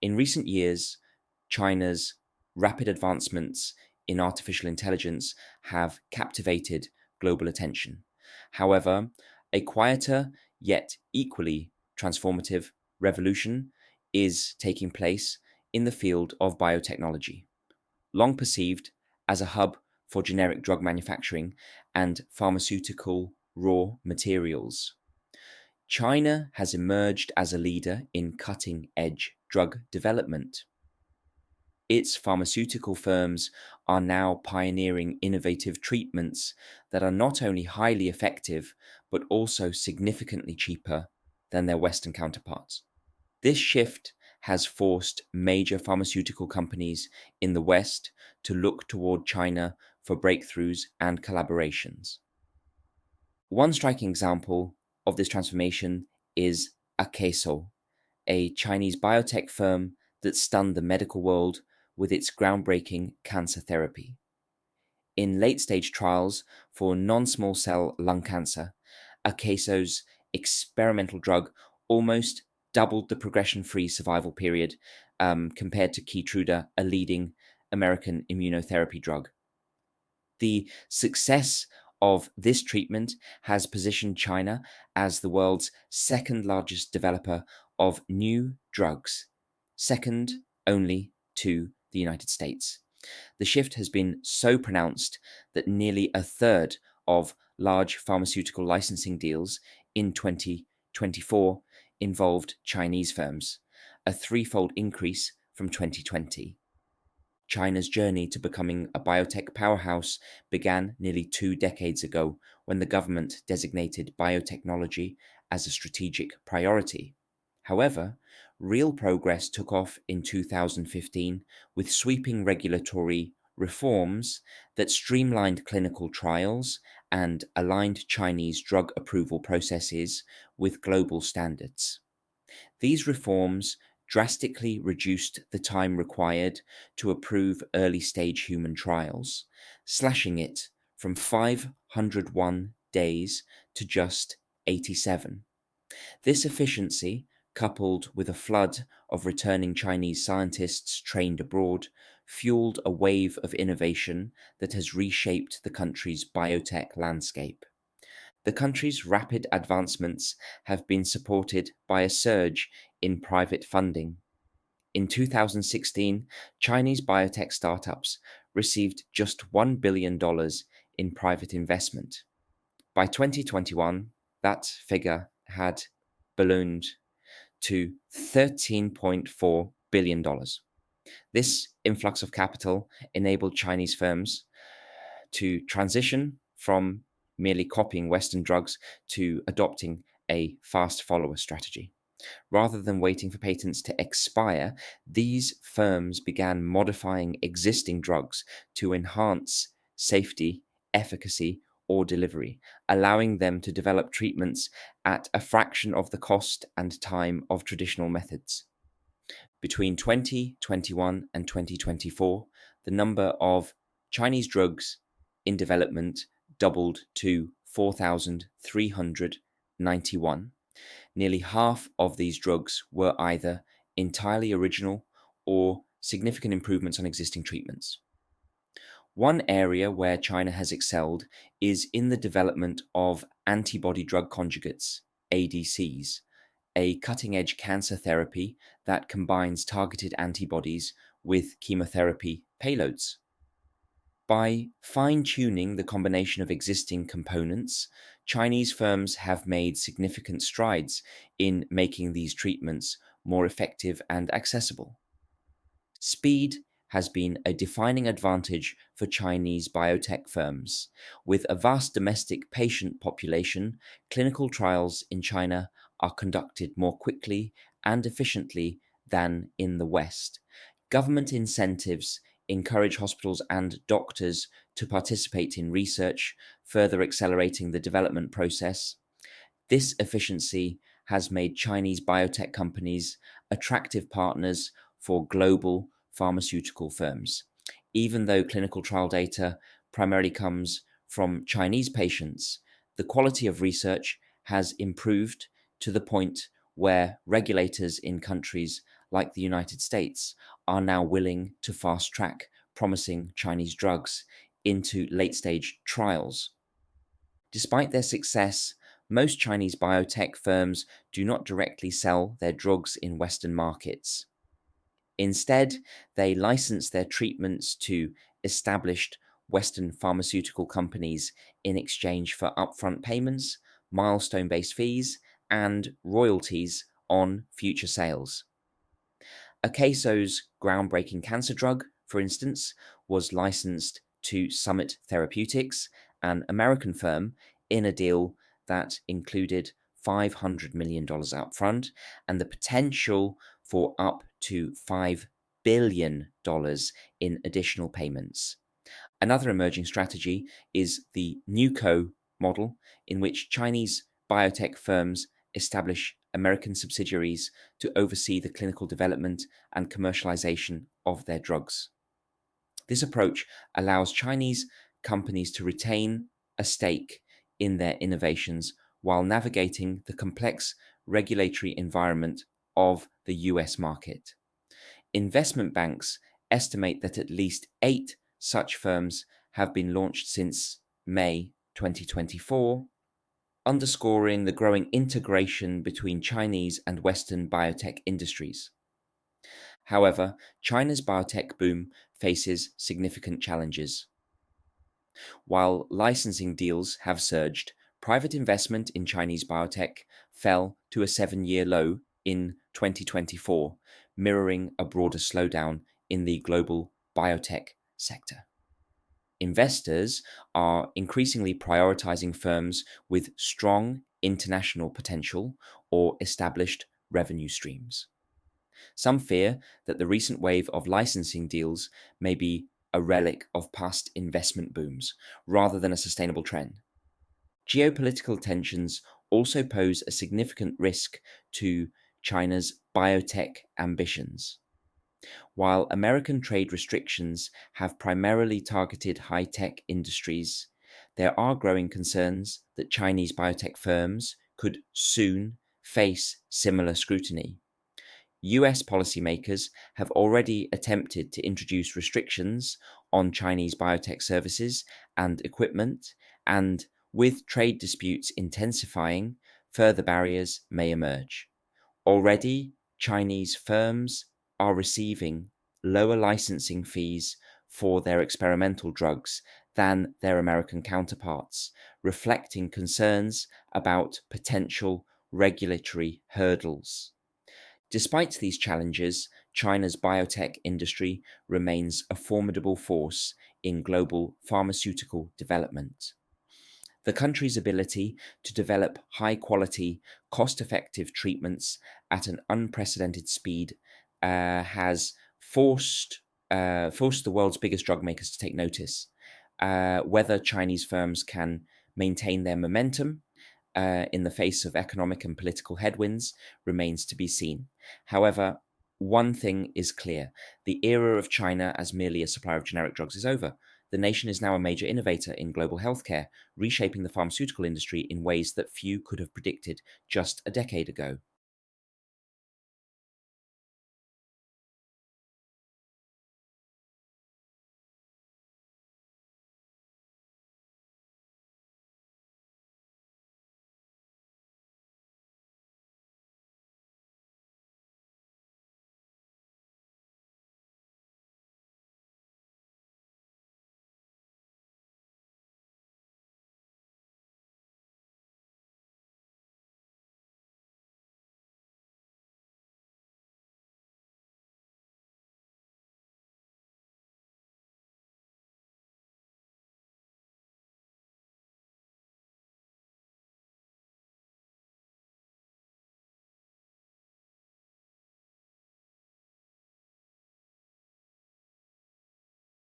In recent years, China's rapid advancements in artificial intelligence have captivated global attention. However, a quieter yet equally transformative revolution is taking place in the field of biotechnology, long perceived as a hub for generic drug manufacturing and pharmaceutical raw materials. China has emerged as a leader in cutting edge drug development. Its pharmaceutical firms are now pioneering innovative treatments that are not only highly effective, but also significantly cheaper than their Western counterparts. This shift has forced major pharmaceutical companies in the West to look toward China for breakthroughs and collaborations. One striking example of this transformation is Akeso, a Chinese biotech firm that stunned the medical world with its groundbreaking cancer therapy. In late stage trials for non small cell lung cancer, Akeso's experimental drug almost doubled the progression free survival period compared to Keytruda, a leading American immunotherapy drug. The success of this treatment has positioned China as the world's second largest developer of new drugs, second only to the United States. The shift has been so pronounced that nearly a third of large pharmaceutical licensing deals in 2024 involved Chinese firms, a threefold increase from 2020. China's journey to becoming a biotech powerhouse began nearly 2 decades ago when the government designated biotechnology as a strategic priority. However, real progress took off in 2015 with sweeping regulatory reforms that streamlined clinical trials and aligned Chinese drug approval processes with global standards. These reforms drastically reduced the time required to approve early stage human trials, slashing it from 501 days to just 87. This efficiency, coupled with a flood of returning Chinese scientists trained abroad, fueled a wave of innovation that has reshaped the country's biotech landscape. The country's rapid advancements have been supported by a surge in private funding. In 2016, Chinese biotech startups received just $1 billion in private investment. By 2021, that figure had ballooned to $13.4 billion. This influx of capital enabled Chinese firms to transition from merely copying Western drugs to adopting a fast follower strategy. Rather than waiting for patents to expire, these firms began modifying existing drugs to enhance safety, efficacy, or delivery, allowing them to develop treatments at a fraction of the cost and time of traditional methods. Between 2021 and 2024, the number of Chinese drugs in development doubled to 4,391. Nearly half of these drugs were either entirely original or significant improvements on existing treatments. One area where China has excelled is in the development of antibody drug conjugates, ADCs, a cutting edge cancer therapy that combines targeted antibodies with chemotherapy payloads. By fine tuning the combination of existing components, Chinese firms have made significant strides in making these treatments more effective and accessible. Speed has been a defining advantage for Chinese biotech firms. With a vast domestic patient population, clinical trials in China are conducted more quickly and efficiently than in the West. Government incentives encourage hospitals and doctors to participate in research, further accelerating the development process. This efficiency has made Chinese biotech companies attractive partners for global pharmaceutical firms. Even though clinical trial data primarily comes from Chinese patients, the quality of research has improved to the point where regulators in countries like the United States, are now willing to fast track promising Chinese drugs into late stage trials. Despite their success, most Chinese biotech firms do not directly sell their drugs in Western markets. Instead, they license their treatments to established Western pharmaceutical companies in exchange for upfront payments, milestone based fees, and royalties on future sales. Akeso's groundbreaking cancer drug, for instance, was licensed to Summit Therapeutics, an American firm, in a deal that included $500 million upfront and the potential for up to $5 billion in additional payments. Another emerging strategy is the NewCo model, in which Chinese biotech firms establish American subsidiaries to oversee the clinical development and commercialization of their drugs. This approach allows Chinese companies to retain a stake in their innovations while navigating the complex regulatory environment of the US market. Investment banks estimate that at least 8 such firms have been launched since May 2024, underscoring the growing integration between Chinese and Western biotech industries. However, China's biotech boom faces significant challenges. While licensing deals have surged, private investment in Chinese biotech fell to a 7-year low in 2024, mirroring a broader slowdown in the global biotech sector. Investors are increasingly prioritizing firms with strong international potential or established revenue streams. Some fear that the recent wave of licensing deals may be a relic of past investment booms rather than a sustainable trend. Geopolitical tensions also pose a significant risk to China's biotech ambitions. While American trade restrictions have primarily targeted high tech industries, there are growing concerns that Chinese biotech firms could soon face similar scrutiny. US policymakers have already attempted to introduce restrictions on Chinese biotech services and equipment, and with trade disputes intensifying, further barriers may emerge. Already, Chinese firms are receiving lower licensing fees for their experimental drugs than their American counterparts, reflecting concerns about potential regulatory hurdles. Despite these challenges, China's biotech industry remains a formidable force in global pharmaceutical development. The country's ability to develop high quality, cost effective treatments at an unprecedented speed has forced the world's biggest drug makers to take notice. Whether Chinese firms can maintain their momentum in the face of economic and political headwinds remains to be seen. However, one thing is clear: the era of China as merely a supplier of generic drugs is over. The nation is now a major innovator in global healthcare, reshaping the pharmaceutical industry in ways that few could have predicted just a decade ago.